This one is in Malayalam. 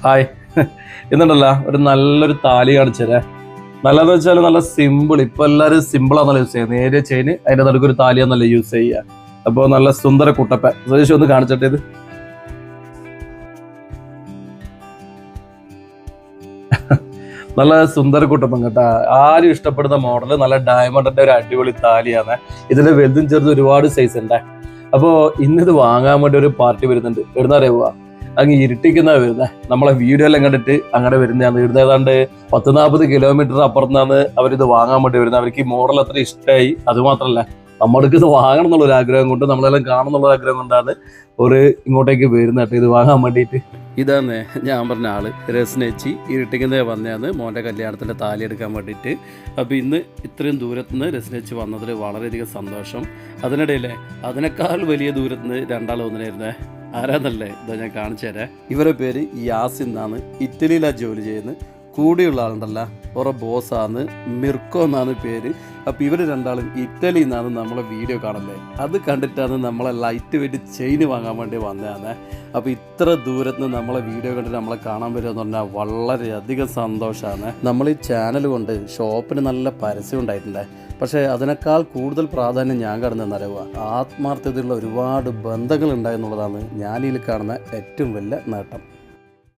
ഹായ്. എന്നുണ്ടല്ലോ ഒരു നല്ലൊരു താലി കാണിച്ചേ. നല്ലതെന്ന് വെച്ചാൽ നല്ല സിമ്പിൾ. ഇപ്പൊ എല്ലാവരും സിമ്പിളാന്നല്ല യൂസ് ചെയ്യുന്നത്. നേരിയ ചെയിന് അതിന്റെ നടുക്കൊരു താലിയാന്നല്ല യൂസ് ചെയ്യുക. അപ്പോൾ നല്ല സുന്ദര കുട്ടപ്പ സുരേഷ് ഒന്ന് കാണിച്ചിട്ട് ഇത്. നല്ല സുന്ദര കുട്ടപ്പൻ കേട്ടാ. ആരും ഇഷ്ടപ്പെടുന്ന മോഡല്, നല്ല ഡയമണ്ടിന്റെ ഒരു അടിപൊളി താലിയാണ്. ഇതിന്റെ വലുതും ചെറുതും ഒരുപാട് സൈസ് ഉണ്ട്. അപ്പോൾ ഇന്നിത് വാങ്ങാൻ വേണ്ടി ഒരു പാർട്ടി വരുന്നുണ്ട്. എവിടുന്ന അറിയുക? അങ്ങ് ഇരുട്ടിക്കുന്ന വരുന്നത്. നമ്മളെ വീഡിയോ എല്ലാം കണ്ടിട്ട് അങ്ങനെ വരുന്നതാണ്. ഇവിടുന്ന് ഏതാണ്ട് 10-40 കിലോമീറ്റർ അപ്പുറത്താണ് അവരിത് വാങ്ങാൻ വേണ്ടി വരുന്നത്. അവർക്ക് ഈ മോഡൽ അത്ര ഇഷ്ടമായി. അതുമാത്രമല്ല, നമ്മൾക്ക് ഇത് വാങ്ങണം എന്നുള്ളൊരു ആഗ്രഹം കൊണ്ട്, നമ്മളെല്ലാം കാണണം എന്നുള്ള ആഗ്രഹം കൊണ്ടാണ് ഒരു ഇങ്ങോട്ടേക്ക് വരുന്നത് ഇത് വാങ്ങാൻ വേണ്ടിയിട്ട്. ഇതാണ് ഞാൻ പറഞ്ഞ ആള്, രസ്നേച്ചി. ഇരുട്ടിക്കുന്നേ വന്നതാണ് മോൻ്റെ കല്യാണത്തിൻ്റെ താലി എടുക്കാൻ വേണ്ടിയിട്ട്. അപ്പോൾ ഇന്ന് ഇത്രയും ദൂരത്തുനിന്ന് രസ്നേച്ചി വന്നതിൽ വളരെയധികം സന്തോഷം. അതിനിടയിൽ അതിനേക്കാൾ വലിയ ദൂരത്തുനിന്ന് രണ്ടാൾ വന്നിരുന്നേ. ആരാന്നല്ലേ ഇതാ ഞാൻ കാണിച്ചു തരാം. ഇവരുടെ പേര് യാസിൻ എന്നാണ്. ഇറ്റലിയിലാണ് ജോലി ചെയ്യുന്നത്. കൂടെയുള്ള ആളുണ്ടല്ല ഓരോ ബോസാണ്, മിർക്കോ എന്നാണ് പേര്. അപ്പോൾ ഇവർ രണ്ടാളും ഇറ്റലിയിൽ നിന്നാണ് നമ്മളെ വീഡിയോ കാണല്ലേ. അത് കണ്ടിട്ടാണ് നമ്മളെ ലൈറ്റ് വെയിറ്റ് ചെയിൻ വാങ്ങാൻ വേണ്ടി വന്നതാണ്. അപ്പോൾ ഇത്ര ദൂരത്ത് നിന്ന് നമ്മളെ വീഡിയോ കണ്ടിട്ട് നമ്മളെ കാണാൻ പറ്റുക എന്ന് പറഞ്ഞാൽ വളരെയധികം സന്തോഷമാണ്. നമ്മൾ ഈ ചാനൽ കൊണ്ട് ഷോപ്പിന് നല്ല പരസ്യം ഉണ്ടായിട്ടുണ്ട്. പക്ഷേ അതിനേക്കാൾ കൂടുതൽ പ്രാധാന്യം ഞാൻ കടന്നെന്നറിയുക ആത്മാർത്ഥതയുള്ള ഒരുപാട് ബന്ധങ്ങൾ ഉണ്ടായെന്നുള്ളതാണ് ഞാനിതിൽ കാണുന്ന ഏറ്റവും വലിയ നേട്ടം.